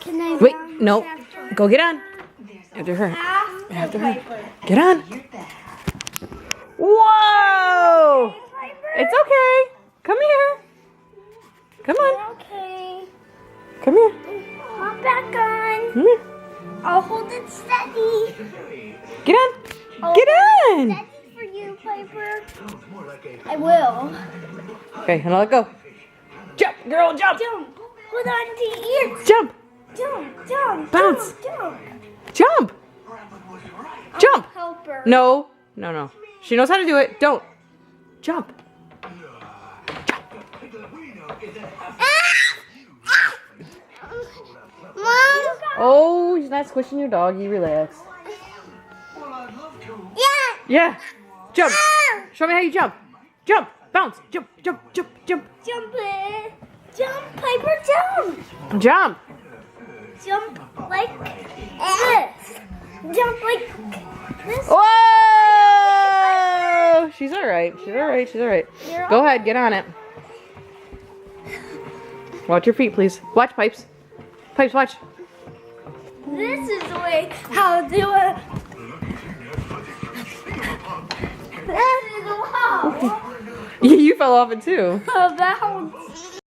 Can I Wait, bounce no. after Go get on. After her. After Piper. Get on. Whoa! Piper? It's okay. Come here. Come on. Okay. Come here. Hop back on. Come here. I'll hold it steady. Get on. I'll Get hold on. it steady for you, Piper. I will. Okay, and I'll let go. Jump, girl, jump. Jump. Hold on to your ears. Jump. Jump. Jump. Bounce. Jump. Jump. Jump. Help her. No. No, no. She knows how to do it. Don't. Jump. Mom. Oh, he's not squishing your dog. You relax. Yeah. Yeah. Jump. Show me how you jump. Jump. Bounce. Jump, jump, jump, jump. Jump it. Jump, Piper, jump. Jump. Jump like this. Jump like this. Whoa! She's all right. She's all right. She's all right. Go ahead. Get on it. Watch your feet, please. Watch, Pipes. Pipes, watch. This is the way how to do it. This is wow. You fell off it too. A bounce.